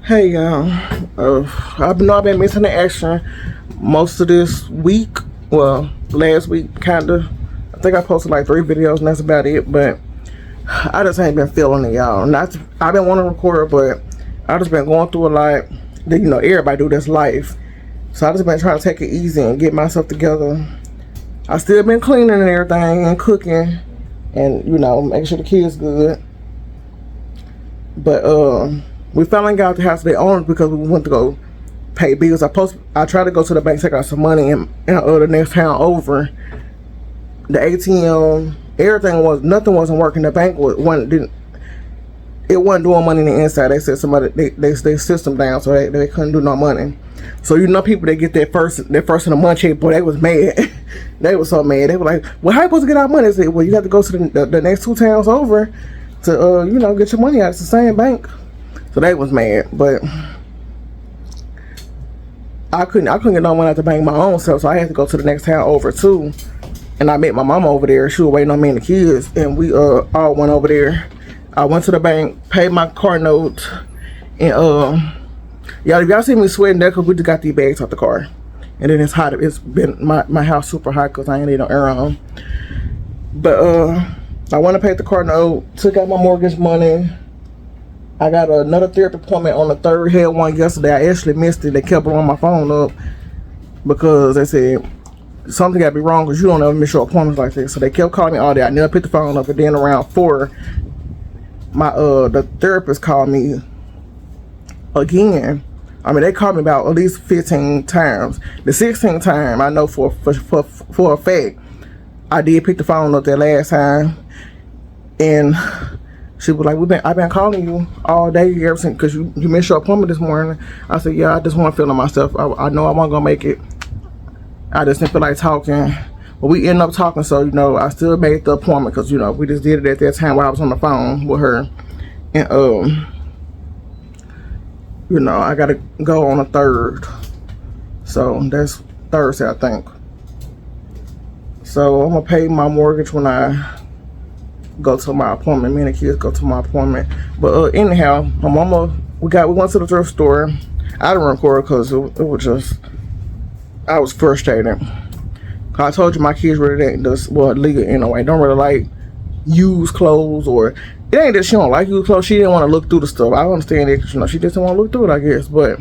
Hey y'all, I've been missing the action most of this week. Well, last week kinda. I think I posted like 3 videos and that's about it. But I just ain't been feeling it, y'all. I've been wanting to record, but I just been going through a lot. That everybody do this life. So I just been trying to take it easy and get myself together. I still been cleaning and everything and cooking, and making sure the kids good. But we finally got the house they owned because we went to go pay bills. I tried to go to the bank, take out some money, and the next town over, the ATM, nothing wasn't working. The bank wasn't doing money in the inside. They said they system down, so they couldn't do no money. So people that get their first of the month check, boy, they was mad. They was so mad. They were like, "Well, how you supposed to get our money?" I said, "Well, you have to go to the next 2 towns over to get your money out. It's the same bank." So they was mad, but I couldn't get no money out the bank my own self, so I had to go to the next town over too. And I met my mama over there. She was waiting on me and the kids, and we all went over there. I went to the bank, paid my car note, and y'all, if y'all see me sweating, that because we just got these bags out the car, and then it's hot. It's been my house super hot because I ain't need no air on. But I went to pay the car note, took out my mortgage money. I got another therapy appointment on the 3rd. Had one yesterday. I actually missed it. They kept blowing my phone up because they said something got to be wrong because you don't ever miss your appointments like this. So they kept calling me all day. I never picked the phone up. And then around 4, the therapist called me again. I mean, they called me about at least 15 times. The 16th time, I know for a fact, I did pick the phone up that last time, and she was like, I've been calling you all day ever since because you missed your appointment this morning. I said, yeah, I just want to feel on myself. I know I wasn't going to make it. I just didn't feel like talking. But we ended up talking, so, I still made the appointment because, we just did it at that time while I was on the phone with her. And, I got to go on the 3rd. So that's Thursday, I think. So I'm going to pay my mortgage when I go to my appointment. Me and the kids go to my appointment. But anyhow, my mama, we went to the thrift store. I didn't record because it was just, I was frustrated. I told you my kids really didn't legal anyway. Don't really like used clothes, or it ain't that she don't like used clothes. She didn't want to look through the stuff. I understand it. She just didn't want to look through it, I guess. But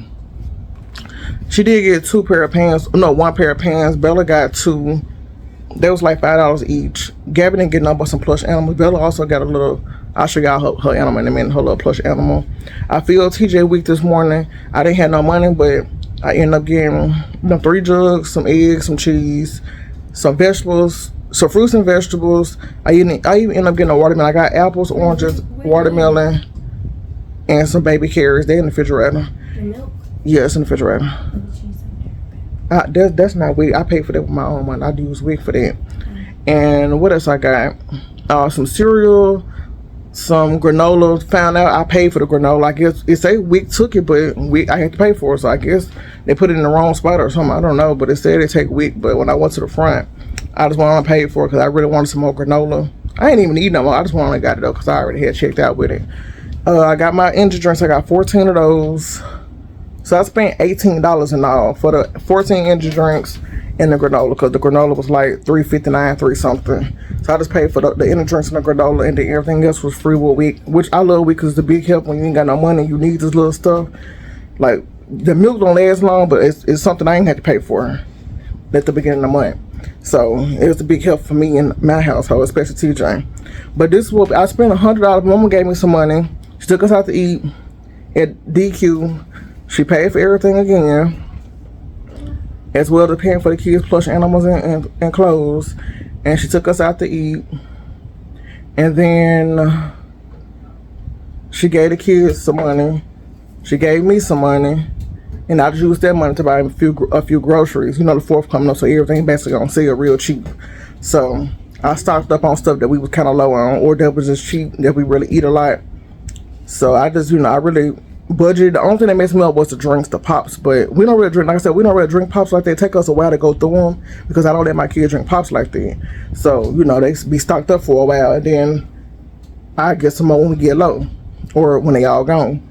she did get 1 pair of pants. Bella got 2. They was like $5 each. Gabby didn't get nothing but some plush animals. Bella also got a little, I'll show y'all her animal in a minute, her little plush animal. I filled TJ week this morning. I didn't have no money, but I ended up getting 3 jugs, some eggs, some cheese, some vegetables, some fruits and vegetables. I even ended up getting a watermelon. I got apples, oranges, watermelon, and some baby carrots. They in the refrigerator. The milk? Yeah, it's in the refrigerator. That's not wig. I paid for that with my own money. I use wig for that. And what else I got? Some cereal, some granola. Found out I paid for the granola. I guess it say wig took it, but I had to pay for it. So I guess they put it in the wrong spot or something. I don't know. But it said they take wig. But when I went to the front, I just wanted to pay for it because I really wanted some more granola. I ain't even need no more. I just wanted to got it though because I already had checked out with it. I got my energy drinks. I got 14 of those. So I spent $18 in all for the 14 energy drinks and the granola, because the granola was like $3.59, $3 something. So I just paid for the energy drinks and the granola, and then everything else was free with week, which I love week because it's the big help when you ain't got no money. You need this little stuff. Like the milk don't last long, but it's something I ain't had to pay for at the beginning of the month. So it was a big help for me in my household, especially TJ. But I spent $100. Mama gave me some money. She took us out to eat at DQ. She paid for everything again, as well as paying for the kids' plush animals and clothes. And she took us out to eat. And then she gave the kids some money. She gave me some money. And I just used that money to buy a few groceries. The 4th coming up, so everything basically on sale real cheap. So I stocked up on stuff that we was kind of low on, or that was just cheap, that we really eat a lot. So I just, I really budget. The only thing that messed me up was the drinks, the pops. But we don't really drink, like I said, we don't really drink pops like that. It take us a while to go through them because I don't let my kids drink pops like that. So, they be stocked up for a while, and then I get some more when we get low or when they all gone.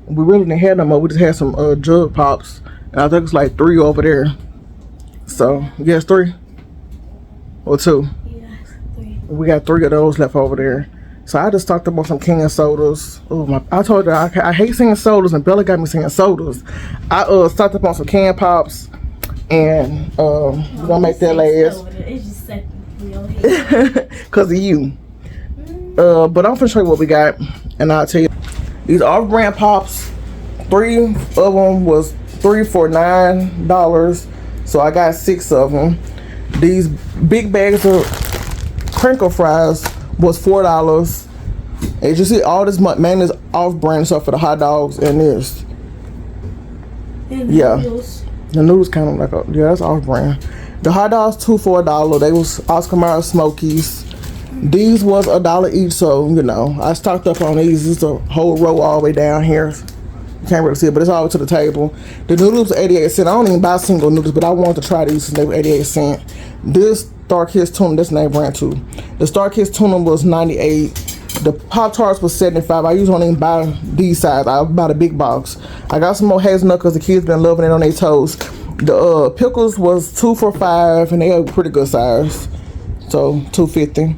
We really didn't have no more. We just had some jug pops. And I think it's like 3 over there. So, yes, 3 or 2. Yeah, 3. We got 3 of those left over there. So I just talked about some canned sodas. Oh my! I told her I hate singing sodas, and Bella got me singing sodas. I stocked up on some canned pops, and we're gonna make that last. It's just sucking real head. Cause of you. But I'm gonna show you what we got, and I'll tell you. These off-brand pops, 3 of them was 3 for $9. So I got 6 of them. These big bags of crinkle fries was $4. As you see, all this mainly is off-brand stuff for the hot dogs and this. And Yeah, noodles. the noodles kind of like that's off-brand. The hot dogs 2 for $1. They was Oscar Mayer Smokies. These was $1 each, so you know I stocked up on these. It's a whole row all the way down here. You can't really see it, but it's all the way to the table. The noodles were 88 cents. I don't even buy single noodles, but I wanted to try these since they were 88 cents. This Star Kids tuna, this name brand too. The Star Kids tuna was 98. The Pop Tarts was 75. I usually don't even buy these size. I buy the big box. I got some more hazelnut because the kids been loving it on their toast. The pickles was 2 for $5, and they are pretty good size. So $2.50.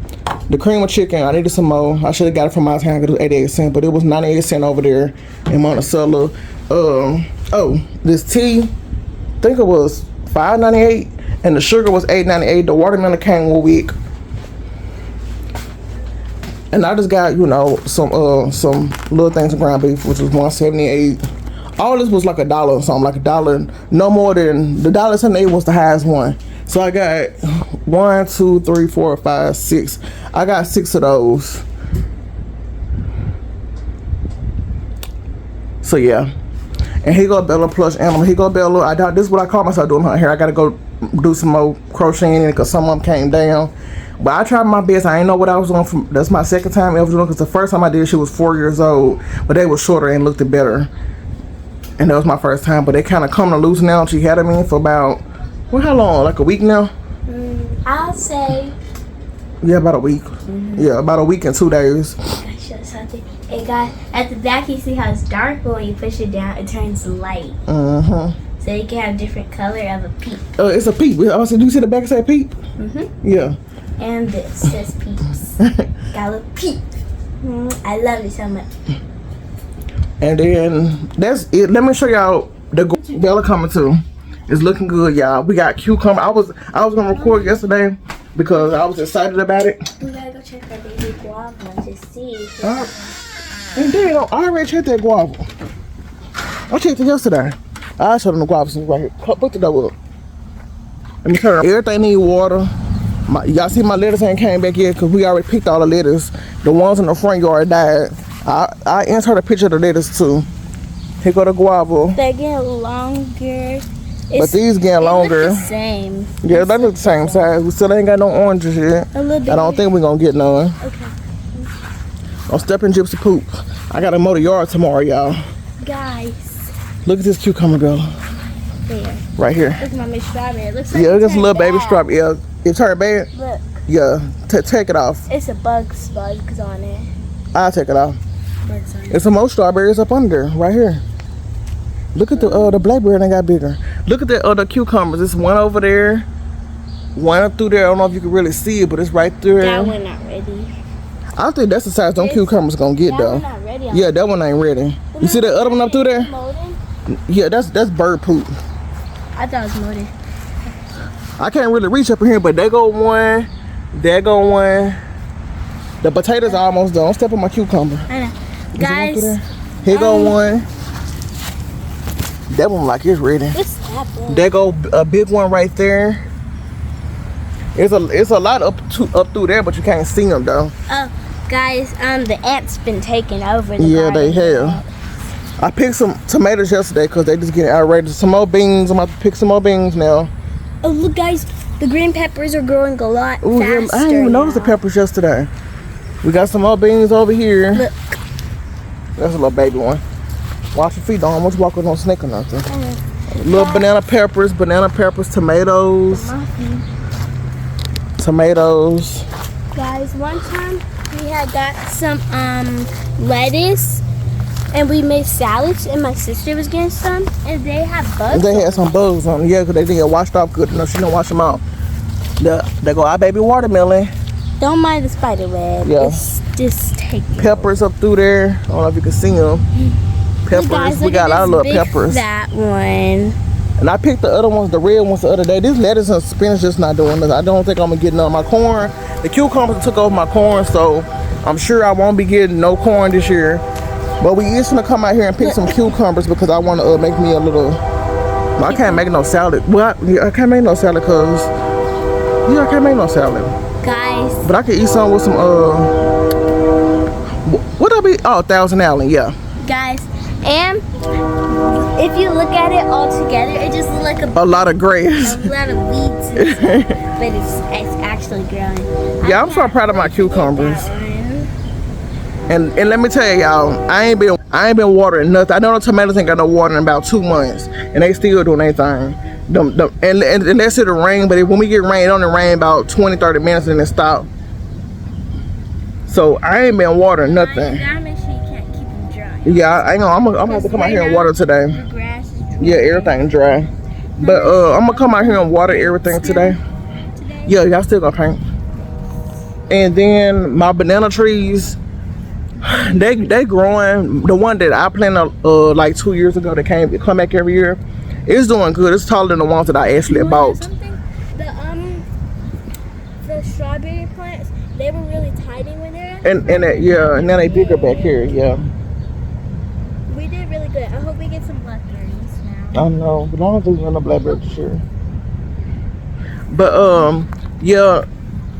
The cream of chicken, I needed some more. I should have got it from my town because it was 88 cents, but it was 98 cents over there in Monticello. This tea, I think it was $5.98, and the sugar was $8.98. The watermelon came a week. And I just got, you know, some little things of ground beef, which was $1.78. All this was like $1 or something, like $1, no more than the $1.78 was the highest one. So I got 1, 2, 3, 4, 5, 6. I got 6 of those. So yeah. And here go Bella plush animal. Here go Bella. This is what I call myself doing her hair. I gotta go do some more crocheting in it because some of them came down. But I tried my best. I didn't know what I was doing. That's my second time ever doing, because the first time I did, she was 4 years old, but they were shorter and looked better. And that was my first time. But they kind of come to loose now. She had them in for about, how long? Like a week now? I'll say. Yeah, about a week. Yeah, about a week and 2 days. I show something. It got at the back. You see how it's dark, but when you push it down, it turns light. So you can have different color of a peep. It's a peep. Also, do you see the back say peep? Yeah. And this says peeps. Got a little peep. I love it so much. And then that's it. Let me show y'all the Bella coming too. It's looking good, y'all. We got cucumber. I was gonna record yesterday because I was excited about it. We gotta go check our baby guava to see. And then I already checked that guava. I checked it yesterday. I showed them the guava right here. Put the door up. Let me turn. Everything need water. Y'all see my lettuce ain't came back yet because we already picked all the lettuce. The ones in the front yard died. I insert a picture of the lettuce too. Here go the guava. They're getting longer. But these getting longer. Look the same. Yeah, they look the same size. We still ain't got no oranges yet. A little bit. I don't think we're gonna get none. Okay. I'm stepping gypsy poop. I gotta mow the yard tomorrow, y'all. Guys. Look at this cucumber girl. There. Right here. Look at my Miss Strawberry. It looks like Yeah, it's a little bad. baby strawberry. Yeah, it turned bad. Look. Yeah, take it off. It's a bugs on it. I'll take it off. Bugs on it. There's some more strawberries up under there, right here. Look at the blackberry that got bigger. Look at the cucumbers. There's one over there, one up through there. I don't know if you can really see it, but it's right there. That one not ready. I think that's the size them cucumbers gonna get though. That one not ready. Yeah, that one ain't ready. You see that other one up through there? Molding? Yeah, that's bird poop. I thought it was molding. I can't really reach up in here, but there go one. There go one. The potatoes are almost done. Don't step on my cucumber. I know. Is Guys. there? Here go one. That one like it's ready. What's that one? There go a big one right there. It's a lot up through there, but you can't see them though. Oh, guys, the ants been taking over the Yeah, garden. they have. I picked some tomatoes yesterday because they just getting outrageous. Some more beans. I'm about to pick some more beans now. Oh, look, guys, the green peppers are growing a lot Ooh, faster. yeah, I didn't even notice the peppers yesterday. We got some more beans over here. Look. That's a little baby one. Watch your feet, don't almost walk with no snake or nothing. Little banana peppers, tomatoes. Tomatoes. Guys, one time we had got some lettuce And we made salads, and my sister was getting some, and they had bugs. They had some bugs on them, yeah, because they didn't get washed off good enough. She didn't wash them out. There go our baby watermelon. Don't mind the spider web. Yeah. It's just taking. Peppers up through there. I don't know if you can see them. Peppers. Guys, we got a lot of little peppers. That one. And I picked the other ones, the red ones, the other day. This lettuce and spinach just not doing this. I don't think I'm gonna get none of my corn. The cucumbers took over my corn, so I'm sure I won't be getting no corn this year. But we is gonna come out here and pick some cucumbers because I want to make me a little. Well, I can't make no salad. Well, I can't make no salad because I can't make no salad. Guys. But I can eat some with some what'll be? Oh, Thousand Island, yeah. Guys, and if you look at it all together, it just looks like a lot of grass. A lot of weeds, but it's actually growing. Yeah, I'm so proud of my cucumbers. And let me tell y'all, I ain't been watering nothing. I know the tomatoes ain't got no water in about 2 months, and they still doing their thing. And unless it'll rain, but when we get rain, it only rain about 20-30 minutes and then it stop. So I ain't been watering nothing. Gotta make sure you can't keep them dry. Yeah, I know. I'm gonna have to come out here and water today. The grass is dry. Yeah, everything dry. But I'm gonna come out here and water everything today. Yeah, y'all still gonna paint. And then my banana trees. They growing. The one that I planted like 2 years ago that come back every year, it's doing good. It's taller than the ones that I actually bought. The strawberry plants, they were really tiny when they were. And now they bigger back here. Yeah. We did really good. I hope we get some blackberries now. I know, but I don't think we're gonna blackberries this year. But yeah,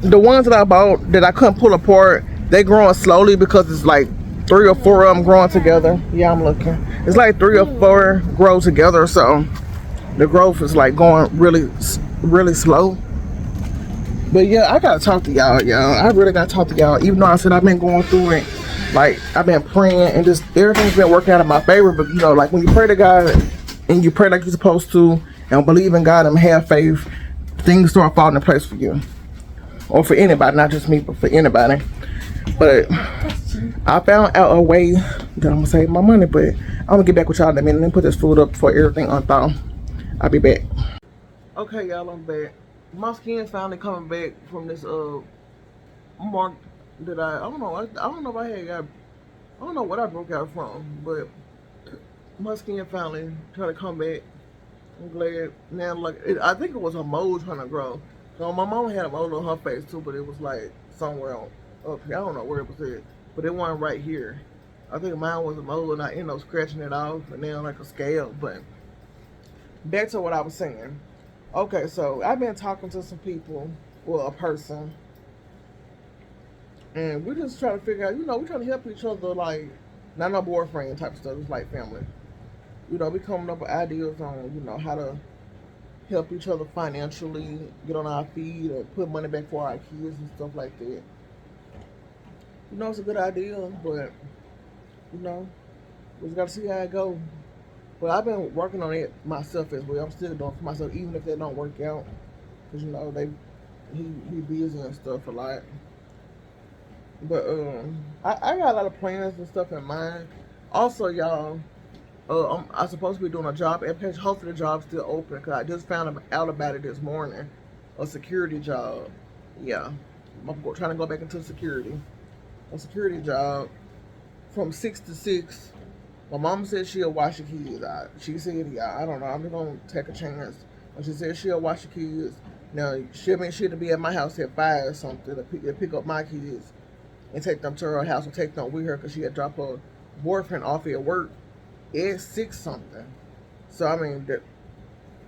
the ones that I bought that I couldn't pull apart. They growing slowly because it's like 3 or 4 of them growing together. Yeah, I'm looking. It's like 3 or 4 grow together, so the growth is like going really, really slow. But yeah, I gotta talk to y'all. I really gotta talk to y'all. Even though I said I've been going through it, like I've been praying and just everything's been working out in my favor. But you know, like when you pray to God and you pray like you're supposed to and believe in God and have faith, things start falling in place for you. Or for anybody, not just me, but for anybody. But I found out a way that I'm gonna save my money, but I'm gonna get back with y'all in a minute and put this food up before everything unthaw. I'll be back. Okay, y'all, I'm back. My skin's finally coming back from this mark that I don't know if I don't know what I broke out from, but my skin finally trying to come back. I'm glad now. Like I think it was a mole trying to grow. So my mom had a mole on her face too, but it was like somewhere else. Up here. I don't know where it was at, but it wasn't right here. I think mine was a mole and I ended up scratching it off and then like a scale. But back to what I was saying. Okay, so I've been talking to some people, well, a person, and we're just trying to figure out, we're trying to help each other, like, not no boyfriend type of stuff, it's like family. We coming up with ideas on, how to help each other financially, get on our feet, or put money back for our kids and stuff like that. It's a good idea, but, we just got to see how it goes. But I've been working on it myself as well. I'm still doing it for myself, even if that don't work out. Because, he busy and stuff a lot. But, I got a lot of plans and stuff in mind. Also, y'all, I'm supposed to be doing a job application. Hopefully the job's still open, because I just found out about it this morning. A security job. Yeah. I'm trying to go back into security. A security job from 6 to 6. My mom said she'll watch the kids. She said, yeah, I don't know. I'm just going to take a chance. But she said she'll watch the kids. Now, she'll make sure to be at my house at 5 or something to pick up my kids and take them to her house or take them with her because she had dropped her boyfriend off at work at 6 something. So, I mean,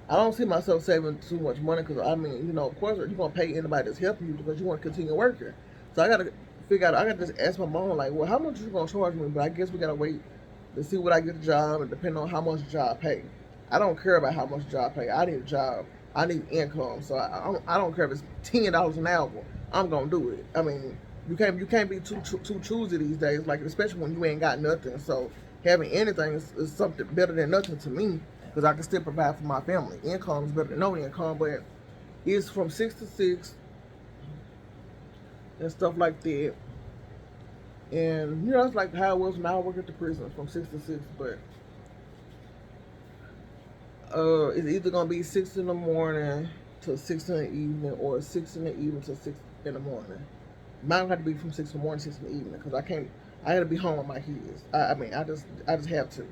I don't see myself saving too much money because, of course, you're going to pay anybody that's helping you because you want to continue working. So, I got to figure out, I got to just ask my mom, like, well, how much are you going to charge me? But I guess we got to wait to see what I get a job and depending on how much the job pay. I don't care about how much the job pay. I need a job. I need income. So I don't care if it's $10 an hour. I'm gonna do it. I mean, you can't be too choosy these days, like especially when you ain't got nothing. So having anything is something better than nothing to me because I can still provide for my family. Income is better than no income, but it's from 6 to 6 and stuff like that. And you know, it's like how it was when I work at the prison from 6 to 6. But it's either gonna be 6 in the morning to 6 in the evening, or 6 in the evening to 6 in the morning. Mine had to be from 6 in the morning to 6 in the evening because I can't. I had to be home with my kids. I mean, I just have to.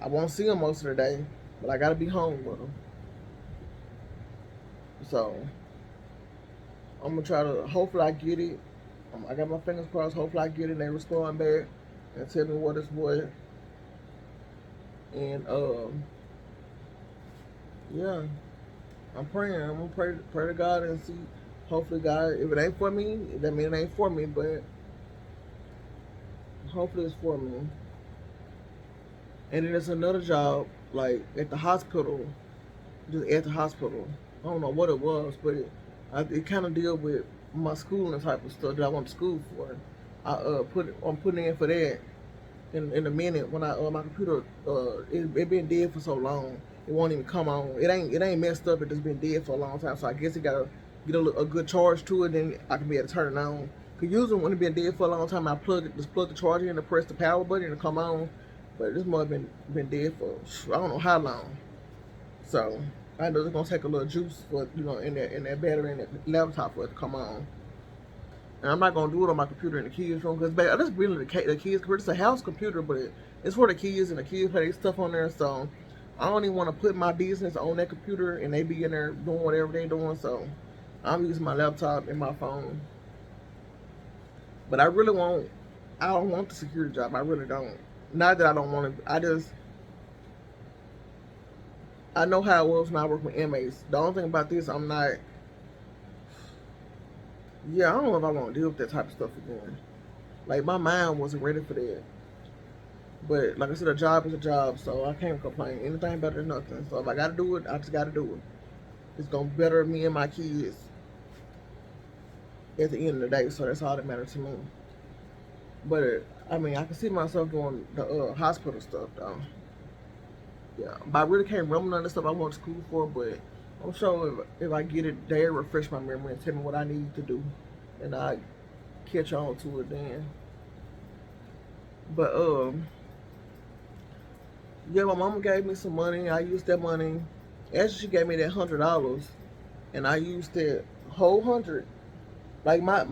I won't see them most of the day, but I gotta be home with them. So I'm gonna try to. Hopefully, I get it. I got my fingers crossed. Hopefully, I get it and they respond back and tell me what is what. And yeah, I'm praying. I'm gonna pray to God and see. Hopefully, God, if it ain't for me, that means it ain't for me. But hopefully, it's for me. And then there's another job, like at the hospital, just at the hospital. I don't know what it was, but it kind of deal with my schooling type of stuff that I went to school for. I'm putting in for that in a minute when my computer it been dead for so long it won't even come on. It ain't messed up. It just been dead for a long time. So I guess it gotta get a good charge to it. Then I can be able to turn it on. Cause usually when it been dead for a long time, I plug the charger in and press the power button and it come on. But this must have been dead for I don't know how long. So I know it's gonna take a little juice for in that battery in that laptop for it to come on. And I'm not gonna do it on my computer in the kids' room because that's really the kids' computer. It's a house computer, but it's for the kids and the kids play their stuff on there. So I don't even want to put my business on that computer and they be in there doing whatever they doing. So I'm using my laptop and my phone. But I don't want the security job. I really don't. Not that I don't want to. I know how it was when I work with inmates. The only thing about this, I'm not. Yeah, I don't know if I want to deal with that type of stuff again. Like my mind wasn't ready for that. But like I said, a job is a job, so I can't complain. Anything better than nothing. So if I gotta do it, I just gotta do it. It's gonna better me and my kids at the end of the day. So that's all that matters to me. But I mean, I can see myself doing the hospital stuff though. Yeah, but I really can't remember none of the stuff I went to school for. But I'm sure if I get it, they refresh my memory and tell me what I need to do, and I catch on to it then. But yeah, my mama gave me some money. I used that money. Actually, she gave me that $100, and I used that whole 100. Like my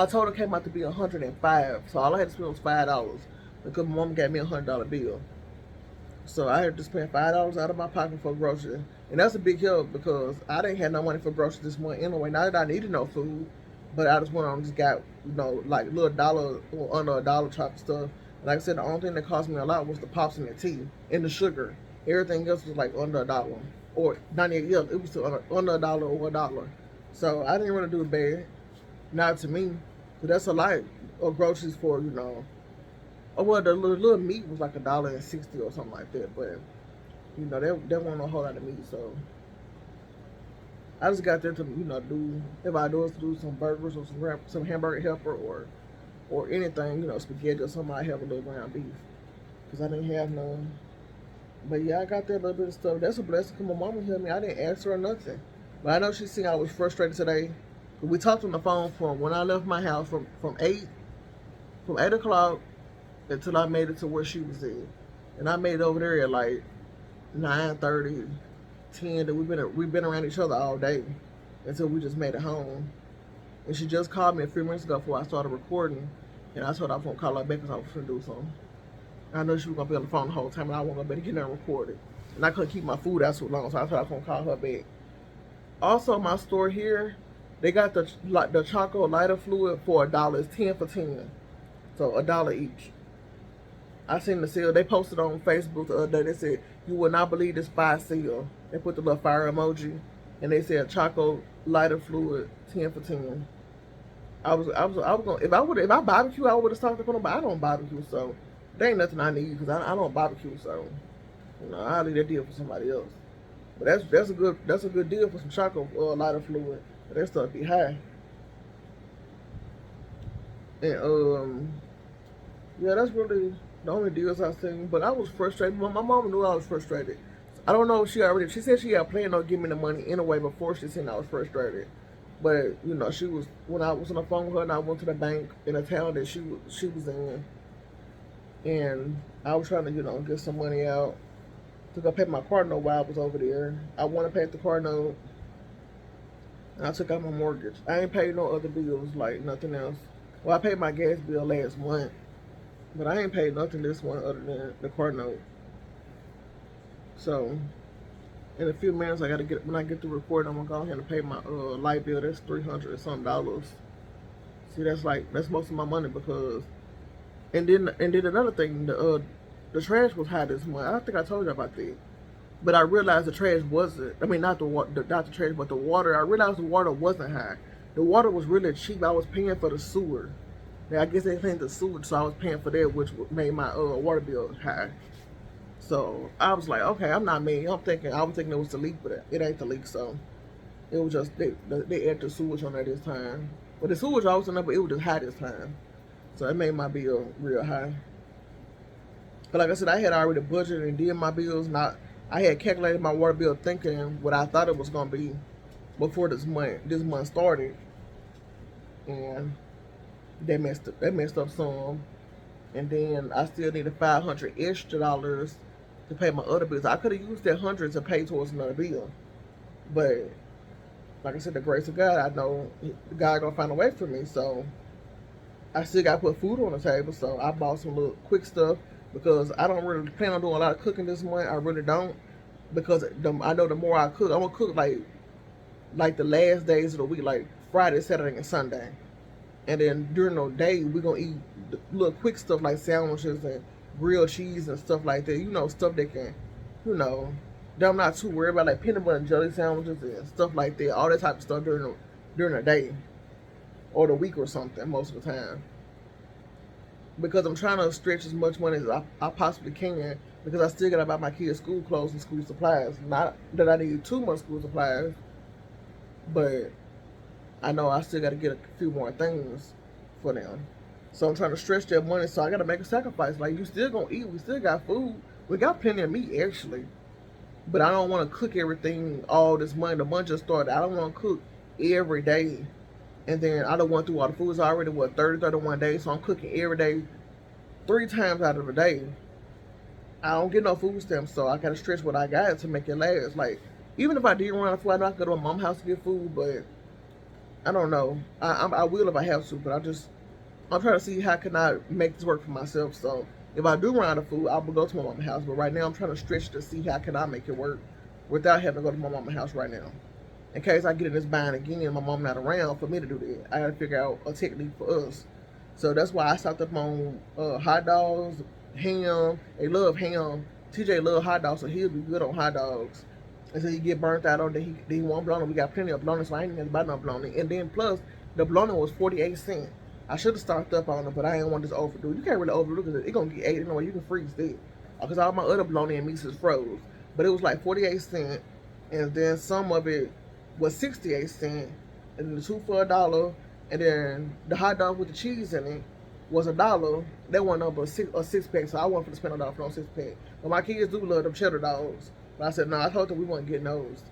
total came out to be 105. So all I had to spend was $5 because my mama gave me $100 bill. So I had to spend $5 out of my pocket for groceries, and that's a big help because I didn't have no money for groceries this month anyway. Not that I needed no food, but I just went on and just got like little dollar or under $1 type of stuff. Like I said, the only thing that cost me a lot was the pops and the tea and the sugar. Everything else was like under $1 or 98. Yeah, it was under $1 or $1. So I didn't really do it bad, not to me. So that's a lot of groceries for Oh well, the little meat was like $1.60 or something like that, but that wasn't a whole lot of meat. So I just got there to do if I do some burgers or some hamburger helper or anything spaghetti or something. I have a little ground beef because I didn't have none. But yeah, I got that little bit of stuff. That's a blessing because my mama helped me. I didn't ask her nothing, but I know she seen I was frustrated today. We talked on the phone from when I left my house from 8 o'clock until I made it to where she was at. And I made it over there at like 9:30, 10. That we've been around each other all day until we just made it home. And she just called me a few minutes ago before I started recording, and I told her I was gonna call her back because I was gonna do something. I know she was gonna be on the phone the whole time, and I wasn't gonna be able to get her recorded. And I couldn't keep my food out so long, so I told her I was gonna call her back. Also, my store here, they got the charcoal lighter fluid for $1. It's 10 for 10, so $1 each. I seen the sale. They posted on Facebook the other day. They said, "You will not believe this fire sale." They put the little fire emoji, and they said charcoal lighter fluid 10 for 10. I was gonna if I barbecue, I would have stopped the but I don't barbecue, so there ain't nothing I need because I don't barbecue. So I'll leave that deal for somebody else. But that's a good deal for some charcoal lighter fluid. But that stuff be high. And yeah, that's really the only deals I seen. But I was frustrated. My mom knew I was frustrated. I don't know if she said she had planned on giving me the money anyway before she seen I was frustrated. But you know, she was when I was on the phone with her, and I went to the bank in the town that she was in, and I was trying to get some money out to go pay my car note while I was over there. I want to pay the car note, and I took out my mortgage. I ain't paid no other bills, like nothing else. Well, I paid my gas bill last month, but I ain't paid nothing this one other than the car note. So in a few minutes, when I get the report, I'm gonna go ahead and pay my light bill. That's $300 and some dollars. See, that's most of my money because, and then another thing, the trash was high this month. I think I told you about that. But I realized the trash wasn't. I mean, not the water, not the trash, but the water. I realized the water wasn't high. The water was really cheap. I was paying for the sewer. Now, I guess they cleaned the sewer, so I was paying for that, which made my water bill high. So I was like, okay, I'm not me. I was thinking it was the leak, but it ain't the leak. So it was just they added the sewage on there this time. But the sewage always on there, but it was just high this time. So it made my bill real high. But like I said, I had already budgeted and did my bills. I had calculated my water bill thinking what I thought it was gonna be before this month started, and they messed up some. And then I still needed $500 extra to pay my other bills. I could have used that 100 to pay towards another bill, but like I said, the grace of God, I know God gonna find a way for me. So I still got to put food on the table. So I bought some little quick stuff because I don't really plan on doing a lot of cooking this month. I really don't, because I know the more I cook, I'm gonna cook like the last days of the week, like Friday, Saturday, and Sunday. And then during the day, we're going to eat little quick stuff like sandwiches and grilled cheese and stuff like that. Stuff that can, that I'm not too worried about, like peanut butter and jelly sandwiches and stuff like that. All that type of stuff during the day or the week or something most of the time. Because I'm trying to stretch as much money as I possibly can, because I still got to buy my kids school clothes and school supplies. Not that I need too much school supplies, but I know I still got to get a few more things for them. So I'm trying to stretch that money, so I got to make a sacrifice. Like, you still going to eat. We still got food. We got plenty of meat, actually. But I don't want to cook everything all this month. The month just started. I don't want to cook every day. And then I don't want to do all the food. It's already, 31 days. So I'm cooking every day 3 times out of the day. I don't get no food stamps, so I got to stretch what I got to make it last. Like, even if I did run out of food, I know I could go to my mom's house to get food, but I don't know. I will if I have to, but I'm trying to see how can I make this work for myself. So if I do run out of food, I will go to my mama's house. But right now, I'm trying to stretch to see how can I make it work without having to go to my mama's house right now. In case I get in this bind again and my mom not around for me to do that, I got to figure out a technique for us. So that's why I stopped up on hot dogs, ham. They love ham. TJ love hot dogs, so he'll be good on hot dogs. Until he get burnt out on that, he want bologna. We got plenty of bologna, so I ain't gonna buy no bologna. And then plus, the bologna was 48 cents. I should have stocked up on it, but I ain't want this overdo. You can't really overdo it because it's gonna get 80 anyway. You can freeze it. Because all my other bologna and meats is froze. But it was like 48 cents, and then some of it was 68 cents, and then the 2 for $1, and then the hot dog with the cheese in it was $1. That wasn't up a six pack, so I wasn't gonna spend $1 on 6 pack. But my kids do love them cheddar dogs. But I said, no, I told them we weren't getting those.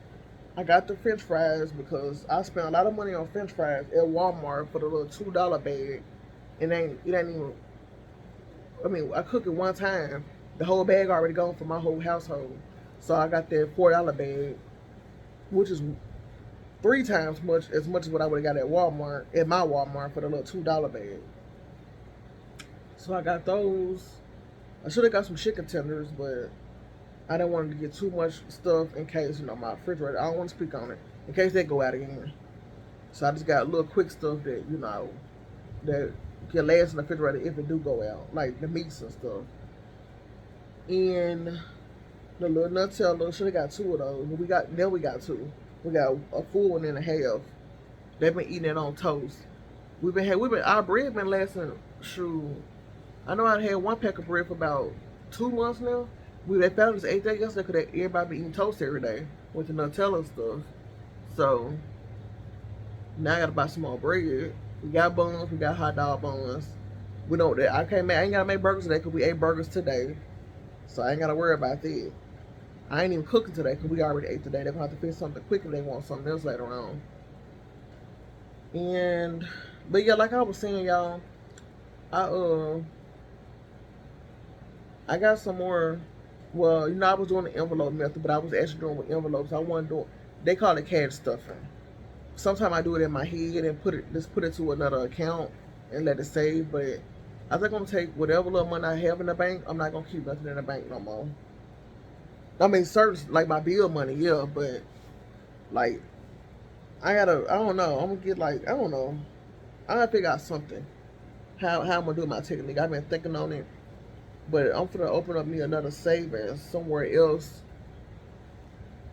I got the French fries because I spent a lot of money on French fries at Walmart for the little $2 bag. It ain't even, I mean, I cook it one time. The whole bag already gone for my whole household. So I got that $4 bag, which is 3 times as much as what I would have got at my Walmart for the little $2 bag. So I got those. I should have got some chicken tenders, but I didn't want to get too much stuff in case, my refrigerator, I don't want to speak on it, in case they go out again. So I just got a little quick stuff that, that can last in the refrigerator if it do go out, like the meats and stuff. And the little Nutella, should have got 2 of those. We got 2. We got a full 1 and a half. They've been eating it on toast. Our bread been lasting, I know I had 1 pack of bread for about 2 months now. They found us ate that yesterday because everybody be eating toast every day with the Nutella stuff. So now I gotta buy some more bread. We got buns, we got hot dog buns. We don't. I ain't gotta make burgers today because we ate burgers today, so I ain't gotta worry about that. I ain't even cooking today because we already ate today. They're gonna have to fix something quick if they want something else later on. And but yeah, like I was saying, y'all, I I got some more. Well, I was doing the envelope method, but I was actually doing with envelopes. I wasn't doing. They call it cash stuffing. Sometimes I do it in my head and put it to another account and let it save. But I think I'm gonna take whatever little money I have in the bank. I'm not gonna keep nothing in the bank no more. I mean, certain like my bill money, yeah, but like I don't know. I'm gonna get like I don't know. I gotta figure out something. How I'm gonna do my technique. I've been thinking on it, but I'm gonna open up me another savings somewhere else,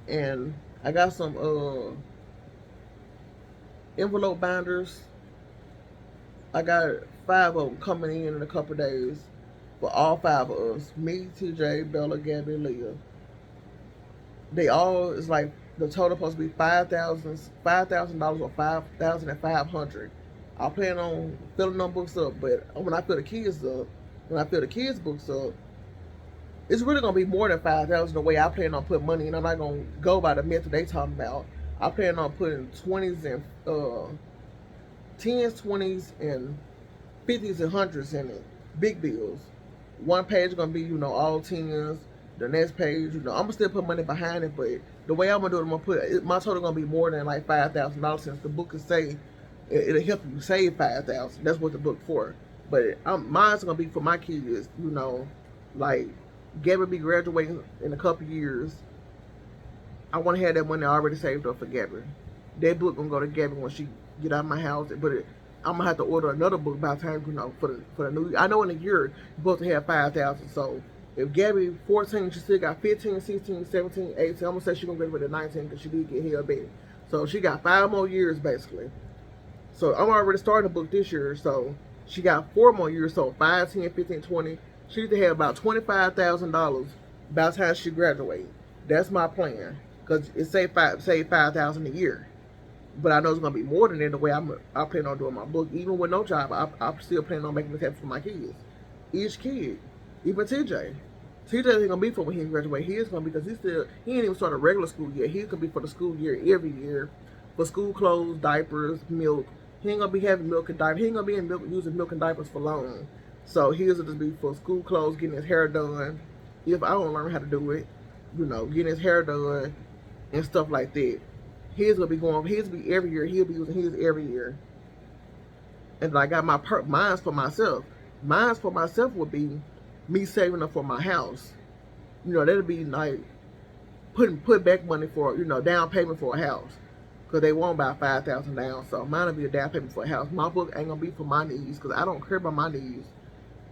and I got some envelope binders. I got 5 of them coming in a couple of days for all 5 of us. Me, TJ, Bella, Gabby, and Leah. They all is like the total supposed to be $5,000 or 5,500. I plan on filling them books up, but when I fill the kids books up, it's really gonna be more than 5,000 the way I plan on putting money, and I'm not gonna go by the method they talking about. I plan on putting 20s and tens, 20s, and 50s and hundreds in it. Big bills. One page gonna be, all tens. The next page, I'm gonna still put money behind it, but the way I'm gonna do it, I'm gonna put my total gonna be more than like $5,000 since the book is say it'll help you save 5,000. That's what the book for. But mine's gonna be for my kids. Like Gabby be graduating in a couple years. I want to have that money already saved up for Gabby. That book gonna go to Gabby when she get out of my house. But I'm gonna have to order another book by the time for the new year. I know in a year you're supposed to have 5,000. So if Gabby 14, she still got 15, 16, 17, 18. I'm gonna say she's gonna graduate at 19 because she did get held back. So she got 5 more years basically. So I'm already starting a book this year. So she got 4 more years. So 5, 10, 15, 20. She needs to have about $25,000 by the time she graduates. That's my plan. Because it save 5,000 a year. But I know it's gonna be more than that. The way I plan on doing my book, even with no job, I'm still planning on making this happen for my kids. Each kid, even TJ. TJ ain't gonna be for when he graduates. He is gonna be because he ain't even started regular school yet. He's gonna be for the school year every year, for school clothes, diapers, milk. He ain't gonna be having milk and diapers. He ain't gonna be using milk and diapers for long. So his will just be for school clothes, getting his hair done. If I don't learn how to do it, getting his hair done and stuff like that. His will be going. His will be every year. He'll be using his every year. And I got mine's for myself. Mine's for myself would be me saving up for my house. That'll be like put back money for down payment for a house, because they won't buy 5,000 down. So mine will be a down payment for a house. My book ain't gonna be for my needs because I don't care about my needs.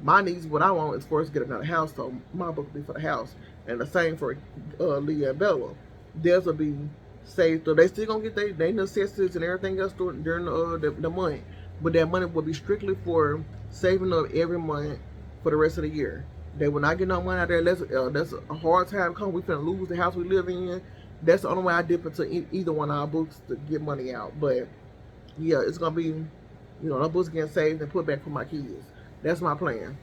My needs, what I want is for us to get another house. So my book will be for the house, and the same for Leah and Bella. Theirs will be saved. So they still gonna get their necessities and everything else during the month, but that money will be strictly for saving up every month for the rest of the year. They will not get no money out there. That's a hard time come. We finna lose the house we live in. That's the only way I dip into either one of our books to get money out. But yeah, it's gonna be, our books getting saved and put back for my kids. That's my plan.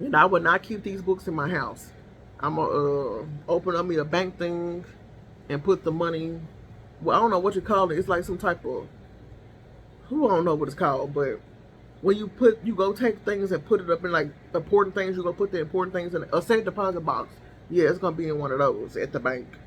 And I would not keep these books in my house. I'm gonna open up me a bank thing and put the money. Well, I don't know what you call it. It's like some type of, I don't know what it's called, but when you go take things and put it up in like important things, you go put the important things in a safe deposit box. Yeah, it's gonna be in one of those at the bank.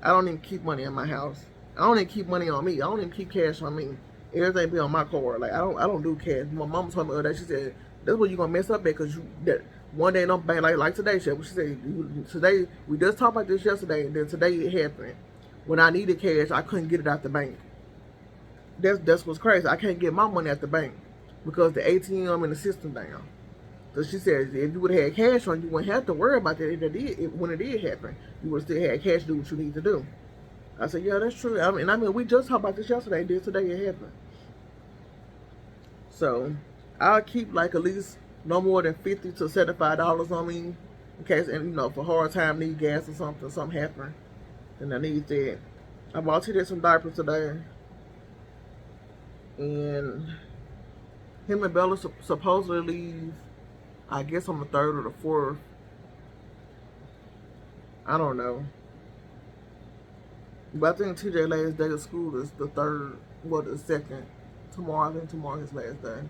I don't even keep money in my house. I don't even keep money on me. I don't even keep cash on me. Everything be on my card. Like I don't do cash. My mom told me that. She said that's what you gonna mess up at, because that one day don't bank like today. She said today we just talked about this yesterday, and then today it happened. When I needed cash, I couldn't get it out the bank. That's what's crazy. I can't get my money at the bank because the ATM and the system down. So she said, if you would have had cash on, you wouldn't have to worry about that. When it did happen, you would have still had cash to do what you need to do. I said, yeah, that's true. I mean, we just talked about this yesterday. Then today it happened. So I'll keep like at least no more than $50 to $75 on me in case, and for hard time, need gas or something happen, and I need that. I bought TJ some diapers today, and him and Bella supposedly leave, I guess on the 3rd or the 4th. I don't know. But I think TJ last day of school is the 3rd, the 2nd tomorrow. I think tomorrow's his last day.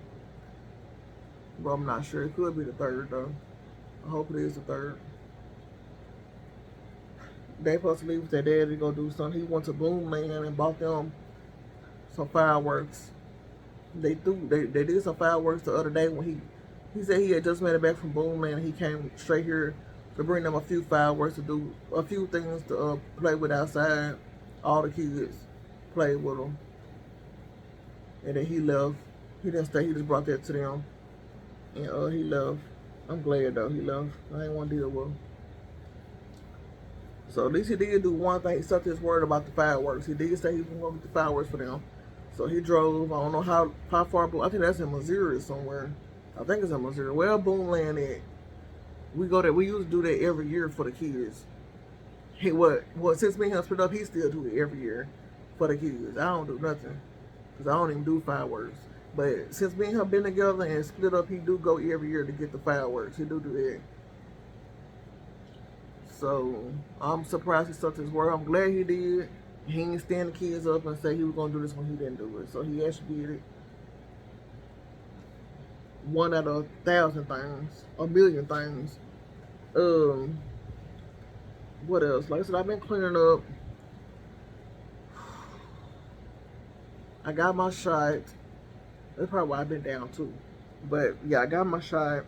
But I'm not sure. It could be the 3rd though. I hope it is the 3rd. They supposed to leave with their dad to go do something. He went to Boomland and bought them some fireworks. They did some fireworks the other day when he said he had just made it back from Boomland. He came straight here to bring them a few fireworks to do a few things to play with outside. All the kids played with them, and then he left. He didn't stay. He just brought that to them, and he left. I'm glad though he left. I didn't want to deal with him. So at least he did do one thing. He stuck to his word about the fireworks. He did say he was going to get the fireworks for them. So he drove. I don't know how far. I think that's in Missouri somewhere. I think it's in Missouri. Well, Boomland at. We go there. We used to do that every year for the kids. Since me and him split up, he still do it every year for the kids. I don't do nothing because I don't even do fireworks. But since me and him been together and split up, he do go every year to get the fireworks. He do that. So I'm surprised he stuck to his word. I'm glad he did. He didn't stand the kids up and say he was gonna do this when he didn't do it. So he actually did it. One out of 1,000 things, a million things. What else? Like I said, I've been cleaning up. I got my shot. That's probably why I've been down too. But yeah, I got my shot.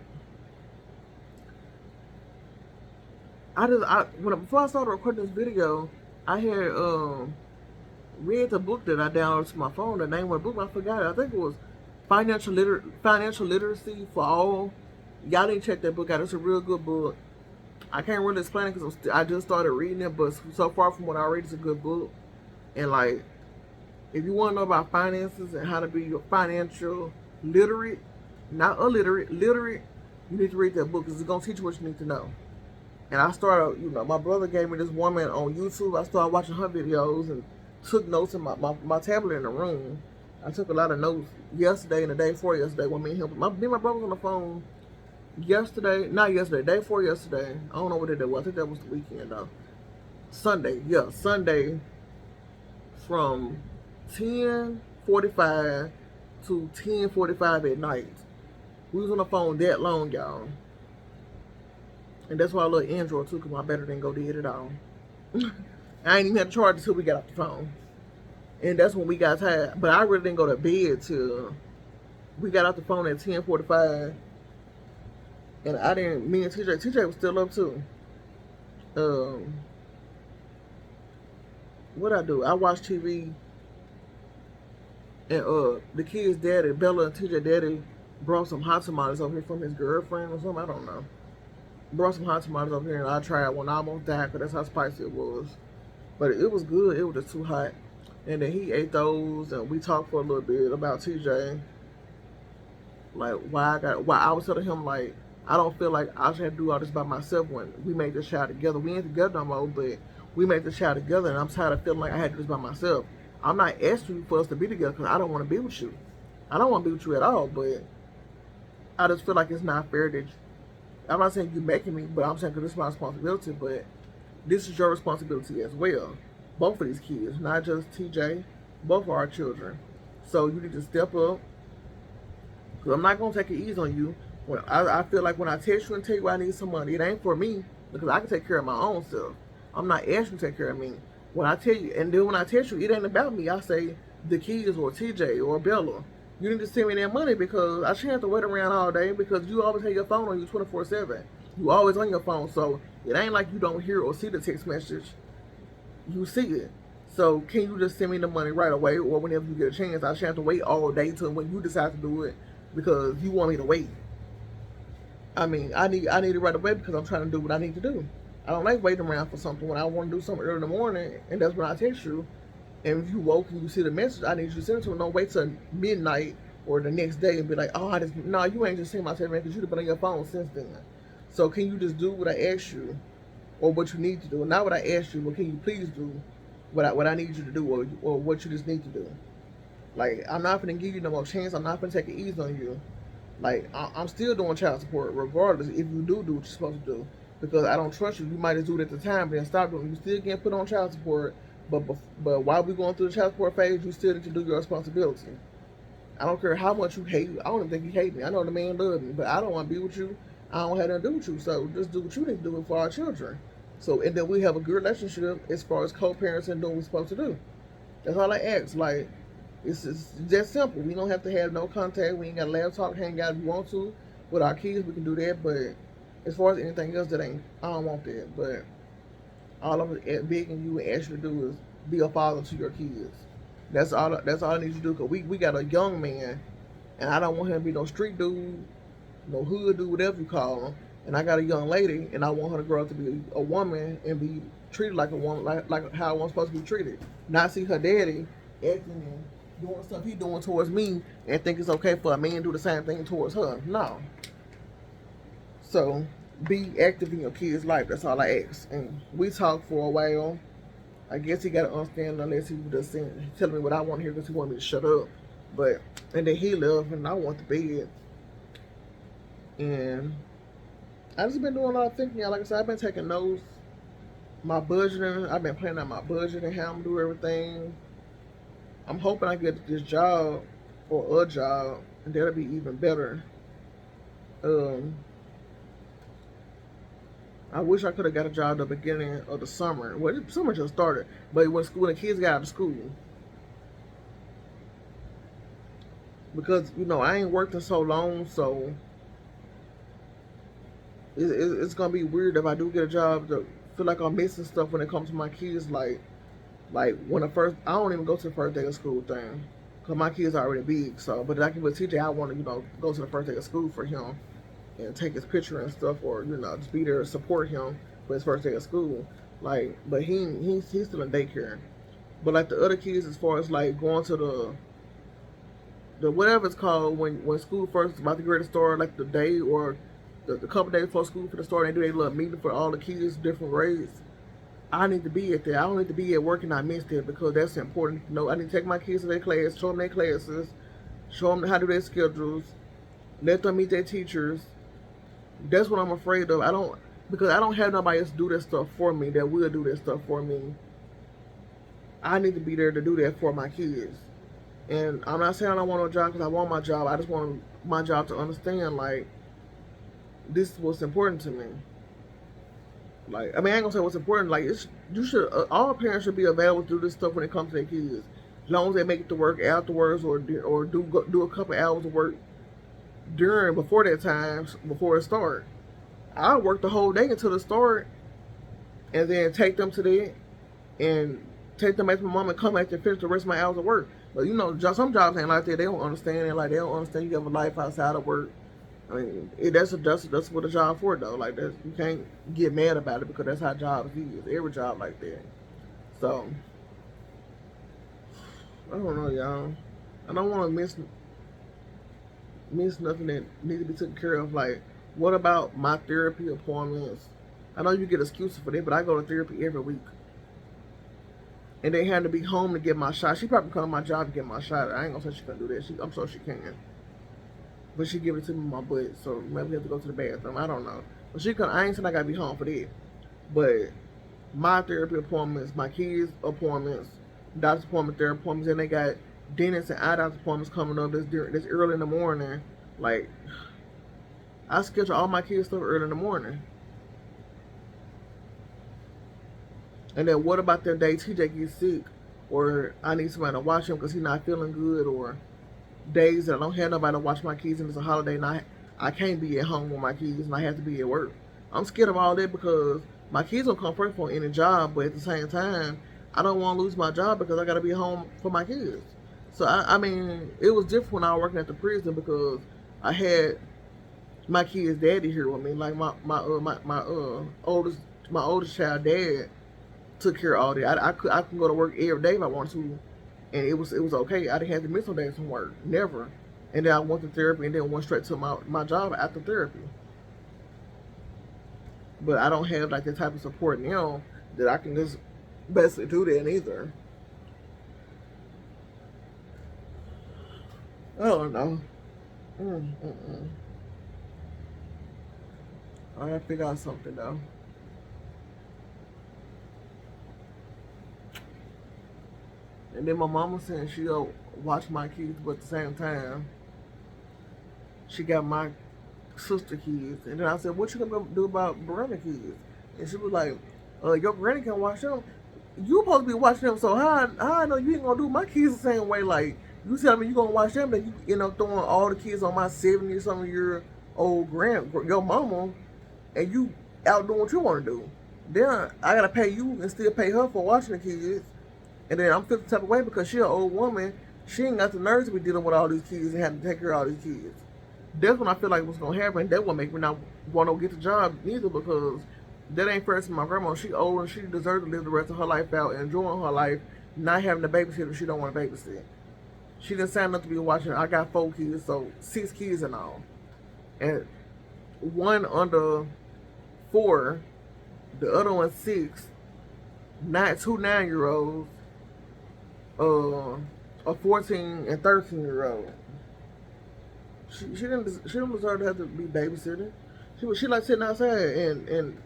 Before I started recording this video, I had read the book that I downloaded to my phone. The name of the book, I forgot it. I think it was Financial Literacy for All. Y'all didn't check that book out. It's a real good book. I can't really explain it because I just started reading it, but so far from what I read, it's a good book. And like, if you want to know about finances and how to be financial literate, not illiterate, literate, you need to read that book because it's going to teach you what you need to know. And I started, my brother gave me this woman on YouTube. I started watching her videos and took notes in my tablet in the room. I took a lot of notes yesterday and the day before yesterday when me and my brother was on the phone day before yesterday. I don't know what it was. I think that was the weekend though. Sunday from 10:45 to 10:45 at night. We was on the phone that long, y'all. And that's why I love Android too, because my battery didn't go dead at all. I ain't even had to charge until we got off the phone. And that's when we got tired. But I really didn't go to bed till we got off the phone at 10:45. And me and TJ was still up too. What I do? I watch TV. And the kids' daddy, Bella and TJ daddy, brought some hot tamales over here from his girlfriend or something. I don't know. Brought some hot tamales over here and I tried one. I almost died because that's how spicy it was. But it was good. It was just too hot. And then he ate those and we talked for a little bit about TJ. Like why I was telling him like I don't feel like I should have to do all this by myself when we made this child together. We ain't together no more, but we made this child together and I'm tired of feeling like I had to do this by myself. I'm not asking you for us to be together because I don't want to be with you. I don't want to be with you at all, but I just feel like it's not fair that I'm not saying you're making me, but I'm saying because this is my responsibility, but this is your responsibility as well. Both of these kids, not just TJ, both of our children. So you need to step up because I'm not going to take it easy on you. When I feel like when I text you and tell you I need some money, it ain't for me because I can take care of my own self. I'm not asking you to take care of me. When I tell you, and then when I text you, it ain't about me. I say the kids or TJ or Bella. You need to send me that money because I shouldn't have to wait around all day because you always have your phone on you 24/7. You always on your phone, so it ain't like you don't hear or see the text message. You see it. So can you just send me the money right away or whenever you get a chance? I shouldn't have to wait all day till when you decide to do it because you want me to wait. I mean, I need it right away because I'm trying to do what I need to do. I don't like waiting around for something when I want to do something early in the morning, and that's when I text you. And if you woke and you see the message, I need you to send it to me. Don't wait till midnight or the next day and be like, oh, no, you ain't just seen my text because you've been on your phone since then. So can you just do what I asked you or what you need to do? Not what I asked you, but can you please do what I need you to do or what you just need to do? Like, I'm not going to give you no more chance. I'm not going to take it easy on you. Like, I'm still doing child support regardless if you do what you're supposed to do. Because I don't trust you. You might just do it at the time, but then stop doing it. You still getting put on child support, but while we're going through the child support phase, you still need to do your responsibility. I don't care how much you hate me. I don't even think you hate me. I know the man loves me, but I don't want to be with you. I don't have nothing to do with you. So just do what you need to do for our children. So and then we have a good relationship as far as co-parents and doing what we're supposed to do. That's all I ask. Like it's just simple. We don't have to have no contact. We ain't got to laugh, talk, hang out if you want to. With our kids, we can do that. But as far as anything else, that ain't. I don't want that. But all I'm begging you and asking you to do is be a father to your kids. That's all. That's all I need you to do. Cause we got a young man, and I don't want him to be no street dude, no hood dude, whatever you call him. And I got a young lady, and I want her to grow up to be a woman and be treated like a woman, like how a woman's supposed to be treated. Not see her daddy acting and doing stuff he doing towards me, and think it's okay for a man to do the same thing towards her. No. So be active in your kid's life. That's all I ask. And we talked for a while. I guess he got to understand unless he was just telling me what I want to hear because he wanted me to shut up. But and then he left, and I went to bed. And I just been doing a lot of thinking. Like I said, I've been taking notes, my budgeting. I've been planning out my budget and how I'm do everything. I'm hoping I get this job or a job, and that'll be even better. I wish I could have got a job at the beginning of the summer. Well, the summer just started, but when the kids got out of school, because I ain't worked in so long, so it's gonna be weird if I do get a job to feel like I'm missing stuff when it comes to my kids. Like when I don't even go to the first day of school thing, cause my kids are already big. So, but I can with TJ, I want to go to the first day of school for him and take his picture and stuff, or just be there to support him for his first day of school. Like, but he's still in daycare. But like the other kids, as far as like going to the whatever it's called when school first is about to get ready to start, like the day or the couple days before school for the start, they do their little meeting for all the kids, different grades. I need to be at there. I don't need to be at work and I missed it because that's important. I need to take my kids to their class, show them their classes, show them how to do their schedules, let them meet their teachers. That's what I'm afraid of. Because I don't have nobody else to do that stuff for me that will do that stuff for me. I need to be there to do that for my kids. And I'm not saying I don't want no job because I want my job. I just want my job to understand, like, this is what's important to me. Like, I mean, I ain't gonna say what's important. Like, all parents should be available to do this stuff when it comes to their kids, as long as they make it to work afterwards or do a couple hours of work before that time, before it start. I'll work the whole day until it start, and then take them to there and take them back to my mom and come back and finish the rest of my hours of work. But some jobs ain't like that. They don't understand it. Like, they don't understand you have a life outside of work. I mean, that's what a job for though. Like, you can't get mad about it because that's how jobs is. Every job like that. So I don't know, y'all. I don't want to miss nothing that needs to be taken care of. Like, what about my therapy appointments? I know you get excuses for that, but I go to therapy every week. And they had to be home to get my shot. She probably come to my job to get my shot. I ain't gonna say she can do that. I'm sure she can. But she give it to me in my butt, so maybe we have to go to the bathroom. I don't know. But I ain't saying I gotta be home for that. But my therapy appointments, my kids' appointments, doctor's appointments, therapy appointments, and they got dentist and eye doctor appointments coming up this early in the morning. Like, I schedule all my kids' stuff early in the morning. And then what about that day TJ gets sick, or I need somebody to watch him because he's not feeling good, or days that I don't have nobody to watch my kids and it's a holiday and I can't be at home with my kids and I have to be at work. I'm scared of all that because my kids don't come first for any job, but at the same time, I don't want to lose my job because I got to be home for my kids. So I mean, it was different when I was working at the prison because I had my kid's daddy here with me. Like my oldest child dad took care of all that. I can go to work every day if I want to. And it was okay. I didn't have to miss no days from work. Never. And then I went to therapy and then went straight to my job after therapy. But I don't have like that type of support now that I can just basically do that either. I don't know. I gotta figure out something though. And then my mama saying she'll watch my kids, but at the same time, she got my sister kids. And then I said, what you gonna do about Brenda kids? And she was like, your granny can watch them. You supposed to be watching them, so how I know you ain't gonna do my kids the same way? Like, you tell me you gonna watch them, then you end up throwing all the kids on my 70-something year old your mama, and you out doing what you want to do. Then I gotta pay you and still pay her for watching the kids. And then I'm feeling the type of way because she an old woman. She ain't got the nerves to be dealing with all these kids and having to take care of all these kids. That's when I feel like what's gonna happen. That won't make me not want to get the job neither, because that ain't fair to my grandma. She old and she deserves to live the rest of her life out, enjoying her life, not having to babysit if she don't want to babysit. She didn't sign up to be watching. I got 4 kids, so 6 kids in all, and one under 4, the other one 6, not 2 9-year-olds, a 14 and 13-year-old. She didn't deserve to have to be babysitting. She like sitting outside and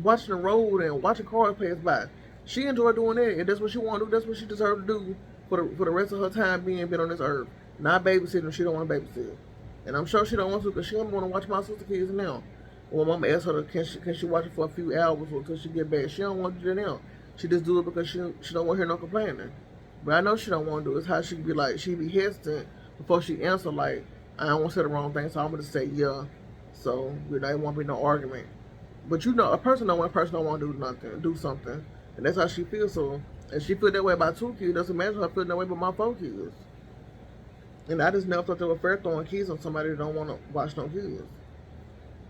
watching the road and watching cars pass by. She enjoyed doing that, and that's what she want to do. That's what she deserves to do for the rest of her time being on this earth. Not babysitting. She don't want to babysit, and I'm sure she don't want to, because she don't want to watch my sister kids now. When mama asked her, can she watch it for a few hours until she get back, she don't want to do that now. She just do it because she don't want to hear no complaining. But I know she don't want to do it. It's how she be like, she be hesitant before she answer, like, I don't want to say the wrong thing, so I'm going to say yeah. So, there won't be no argument. But you know, a person don't want to do something. And that's how she feels. So, and she feel that way about 2 kids. Doesn't imagine her feeling that way about my 4 kids. And I just never thought they were fair throwing kids on somebody that don't want to watch no kids.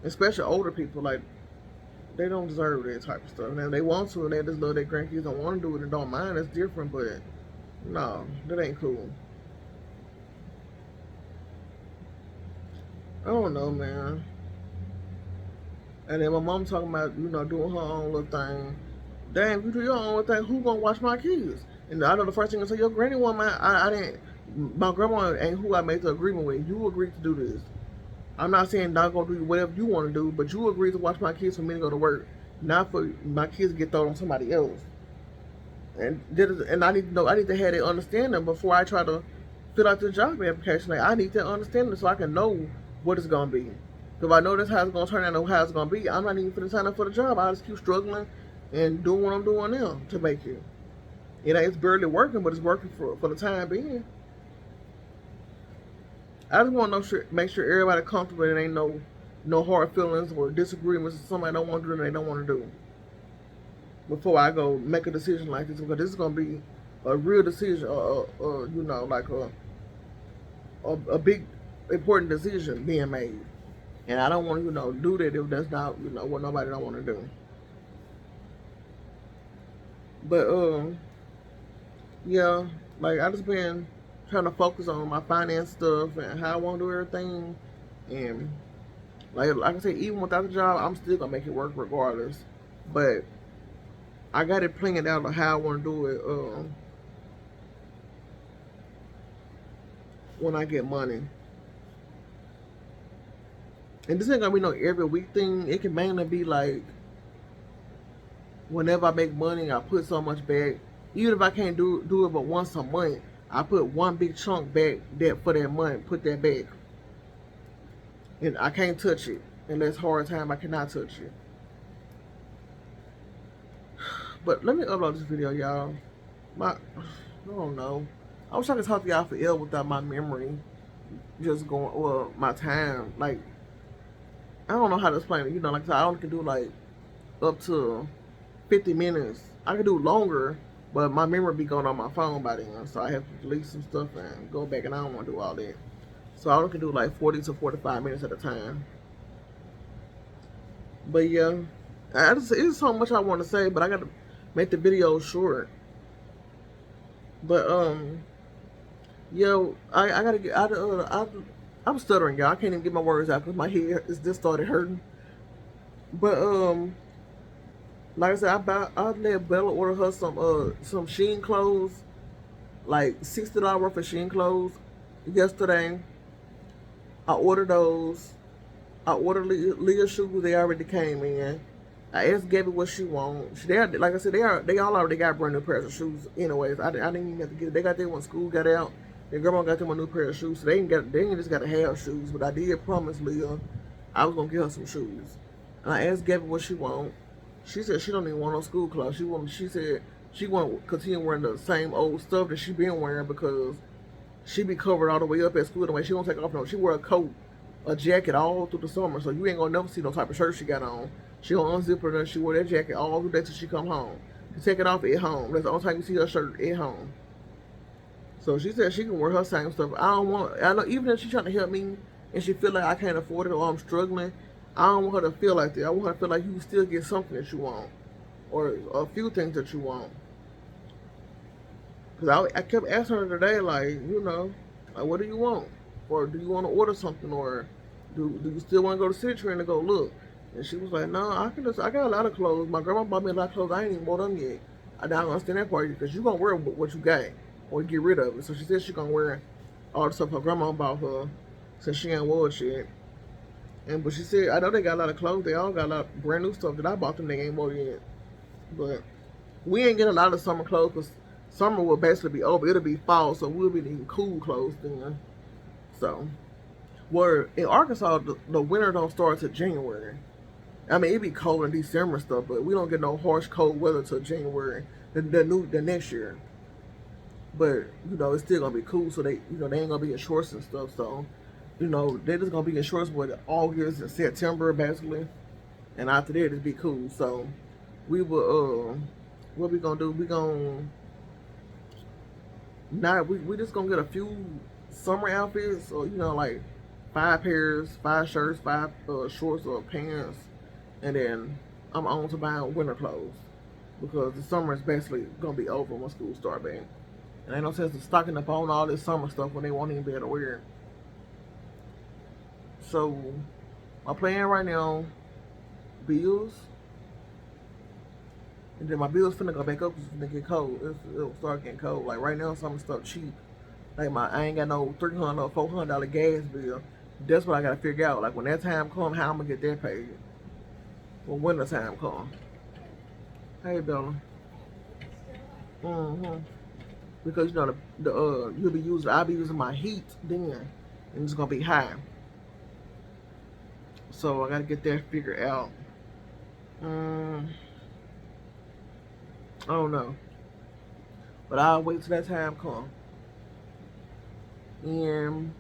Especially older people, like, they don't deserve that type of stuff. Now, they want to, and they just love their grandkids, don't want to do it and don't mind. That's different, but no, that ain't cool. I don't know, man. And then my mom talking about, doing her own little thing. Damn, if you do your own little thing, who gonna watch my kids? And I know the first thing I say, your granny one, man, I didn't, my grandma ain't who I made the agreement with. You agreed to do this. I'm not saying not gonna do whatever you want to do, but you agreed to watch my kids for me to go to work, not for my kids to get thrown on somebody else. And I need to know, I need to have that understanding before I try to fill out the job application. Like, I need that understanding so I can know what it's gonna be. If I know that's how it's gonna turn out and how it's gonna be, I'm not even finna sign up for the job. I just keep struggling and doing what I'm doing now to make it. It's barely working, but it's working for the time being. I just want to make sure everybody comfortable and ain't no hard feelings or disagreements if somebody don't want to do what they don't want to do before I go make a decision like this, because this is gonna be a real decision, like a big important decision being made, and I don't want to do that if that's not what nobody don't want to do. But yeah, like, I just been trying to focus on my finance stuff and how I want to do everything, and like I said, even without the job, I'm still gonna make it work regardless. But I got it planned out on how I want to do it when I get money. And this ain't gonna be no every week thing. It can mainly be like, whenever I make money, I put so much back. Even if I can't do it but once a month, I put one big chunk back for that month, put that back. And I can't touch it. Unless hard time, I cannot touch it. But let me upload this video, y'all. I don't know. I wish I could talk to y'all forever without my memory just going, well, my time. Like, I don't know how to explain it. Like I said, I only can do like up to 50 minutes. I can do longer, but my memory be going on my phone by then. So I have to delete some stuff and go back, and I don't want to do all that. So I only can do like 40 to 45 minutes at a time. But yeah, it's so much I want to say, but I got to make the video short. But yo, I gotta get out of. I'm stuttering, y'all. I can't even get my words out because my head is just started hurting. But like I said, I let Bella order her some Shein clothes, like $60 worth of Shein clothes yesterday. I ordered those. I ordered Leah's shoes. They already came in. I asked Gabby what she wants. Like I said, they all already got brand new pairs of shoes. Anyways, I didn't even have to get it. They got there when school got out. Their grandma got them a new pair of shoes, so they ain't just got to have shoes. But I did promise Leah I was gonna get her some shoes. And I asked Gabby what she want. She said she don't even want no school clothes. She said she want to continue wearing the same old stuff that she been wearing because she be covered all the way up at school. The way she won't take off no. She wear a coat, a jacket all through the summer, so you ain't gonna never see no type of shirt she got on. She gonna unzip her and she wear that jacket all the day till she come home. She take it off at home. That's the only time you see her shirt at home. So she said she can wear her same stuff. I know even if she's trying to help me and she feel like I can't afford it or I'm struggling, I don't want her to feel like that. I want her to feel like you can still get something that you want or a few things that you want. Because I kept asking her today, like, like, what do you want? Or do you want to order something? Or do you still want to go to City Trend and go look? And she was like, no, I got a lot of clothes. My grandma bought me a lot of clothes. I ain't even bought them yet. I don't understand that part because you going to wear what you got or get rid of it. So she said she going to wear all the stuff her grandma bought her since she ain't wore it yet. But she said, I know they got a lot of clothes. They all got a lot of brand new stuff that I bought them. They ain't wore yet. But we ain't getting a lot of summer clothes because summer will basically be over. It'll be fall, so we'll be in cool clothes then. So, where in Arkansas, the winter don't start till January. I mean, it be cold in December and stuff, but we don't get no harsh cold weather till January, the next year. But it's still gonna be cool. So they ain't gonna be in shorts and stuff. So, they just gonna be in shorts with August and September basically, and after that it'll be cool. So, we will. What we gonna do? We gonna we just gonna get a few summer outfits, or like 5 pairs, 5 shirts, 5 shorts or pants. And then I'm on to buying winter clothes because the summer is basically gonna be over when school start back. And ain't no sense of stocking up on all this summer stuff when they won't even be able to wear it. So my plan right now, bills, and then my bills finna go back up because it's finna get cold. It'll start getting cold. Like right now, some stuff cheap. Like I ain't got no $300 or $400 gas bill. That's what I gotta figure out. Like when that time come, how I'm gonna get that paid. When winter time come. Hey Bella. Because I'll be using my heat then, and it's gonna be high. So I gotta get that figured out. I don't know, but I'll wait till that time come. And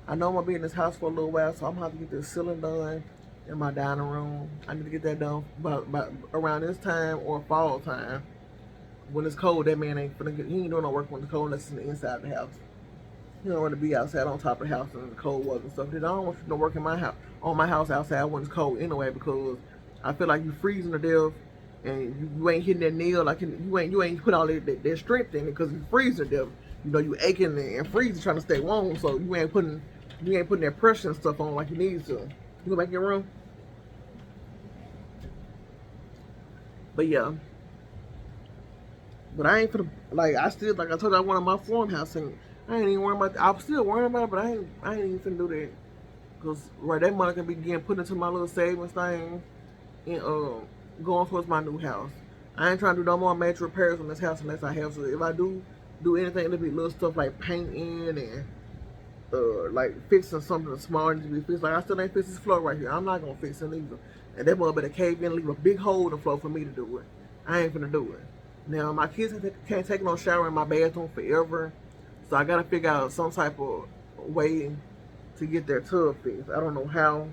I know I'm gonna be in this house for a little while, so I'm gonna have to get this ceiling done in my dining room. I need to get that done by around this time or fall time. When it's cold, that man ain't finna he ain't doing no work when it's cold unless it's in the inside of the house. He don't want to be outside on top of the house in the cold weather and stuff. I don't want you to work in my house outside when it's cold anyway, because I feel like you freezing to death and you ain't hitting that nail like you ain't put all that strength in it because you freezing to death. You aching and freezing trying to stay warm, so you ain't putting that pressure and stuff on like you need to. You go back in your room. But yeah. But I ain't finna, like I told you I wanted my farmhouse and I ain't even worrying about that. I'm still worrying about it, but I ain't even finna do that. Cause that money can be getting put into my little savings thing and going towards my new house. I ain't trying to do no more major repairs on this house unless I have to. If I do anything, it'll be little stuff like painting and like fixing something small that needs to be fixed. Like I still ain't fixed this floor right here. I'm not gonna fix it either. And that mother better cave in and leave a big hole in the floor for me to do it. I ain't finna do it. Now my kids can't take no shower in my bathroom forever, so I gotta figure out some type of way to get their tub fixed. I don't know how.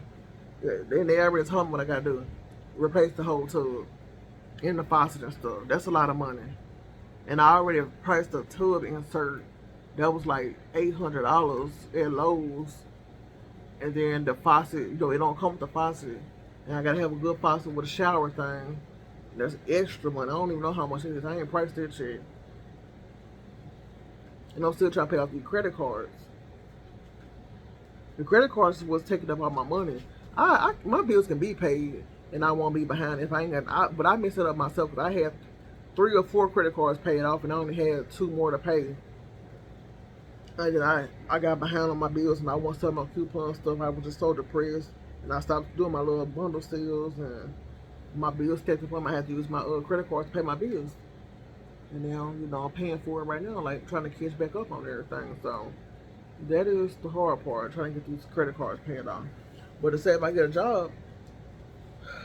They already told me what I gotta do. Replace the whole tub and the faucet and stuff. That's a lot of money. And I already priced the tub insert. That was like $800 at Lowe's. And then the faucet, it don't come with the faucet. And I gotta have a good faucet with a shower thing. That's extra money. I don't even know how much it is. I ain't priced that shit. And I'm still trying to pay off these credit cards. The credit cards was taking up all my money. My bills can be paid, and I won't be behind if I ain't got. But I messed it up myself because I had 3 or 4 credit cards paid off, and I only had 2 more to pay. And then I got behind on my bills, and I want some on coupon stuff. I was just so depressed And I stopped doing my little bundle sales and my bills stacked up. I might have to use my credit cards to pay my bills. And now, I'm paying for it right now, like trying to catch back up on everything. So that is the hard part, trying to get these credit cards paid off. But to say if I get a job,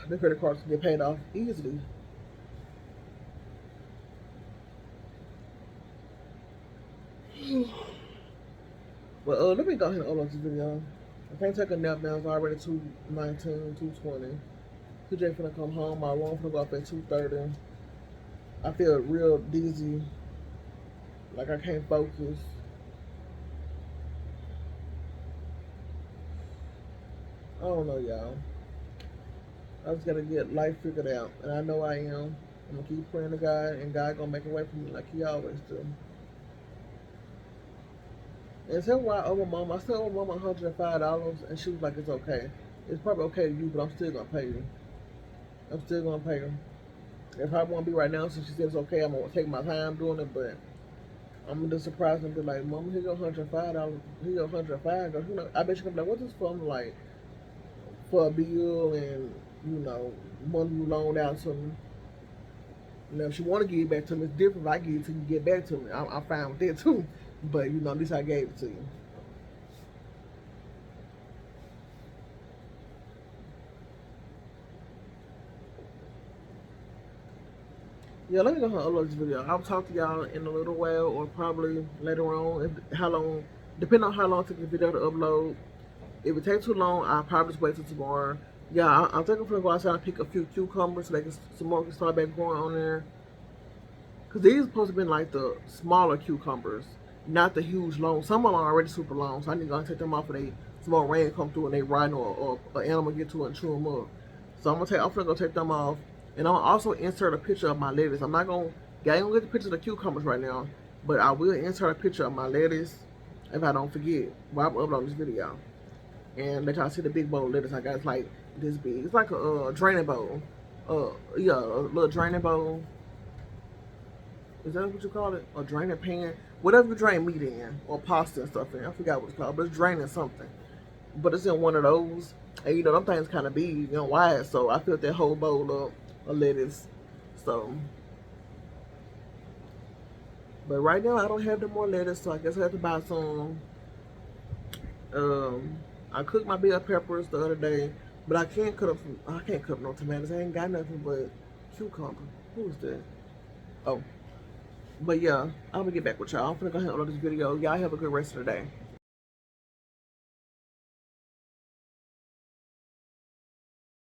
the credit cards can get paid off easily. But let me go ahead and upload this video. I can't take a nap now. It's already 2:19, 2:20. TJ finna come home. My room finna go up at 2:30. I feel real dizzy, like I can't focus. I don't know, y'all. I just gotta get life figured out, and I know I am. I'm gonna keep praying to God, and God gonna make a way for me like He always do. And so why I owe my mom, I still owe my mom $105, and she was like, "It's okay. It's probably okay to you, but I'm still gonna pay you. I'm still gonna pay her. It probably won't be right now, since she said it's okay. I'm gonna take my time doing it, but I'm gonna just surprise and be like, Mom, here's your $105. Here's your $105. I bet you're gonna be like, what's this from? Like, for a bill and, money you loaned out to me. If she want to give it back to me, it's different. If I give it to you, get back to me. I'm fine with that too. But, at least I gave it to you. Yeah, let me go ahead and upload this video. I'll talk to y'all in a little while, or probably later on. Depending on how long it takes the video to upload. If it takes too long, I'll probably just wait till tomorrow. Yeah, I think I'm gonna go outside and pick a few cucumbers so some more can start back growing on there. Cause these are supposed to be like the smaller cucumbers, not the huge long. Some of them are already super long, so I need to go and take them off when some more rain come through and they ride or an animal get to it and chew them up. So I'm gonna go take them off, and I'm gonna also insert a picture of my lettuce. I ain't gonna get the picture of the cucumbers right now, but I will insert a picture of my lettuce if I don't forget while I'm uploading this video. And let y'all see the big bowl of lettuce I got. It's like this big. It's like a draining bowl. Yeah, a little draining bowl. Is that what you call it? A draining pan? Whatever you drain meat in, or pasta and stuff in. I forgot what it's called, but it's draining something. But it's in one of those. And them things kind of big and wide, so I filled that whole bowl up of lettuce. So, but right now I don't have no more lettuce, so I guess I have to buy some. I cooked my bell peppers the other day, but I can't cut up no tomatoes. I ain't got nothing but cucumber. Who's that? Oh. But yeah, I'm gonna get back with y'all. I'm gonna go ahead and upload this video. Y'all have a good rest of the day.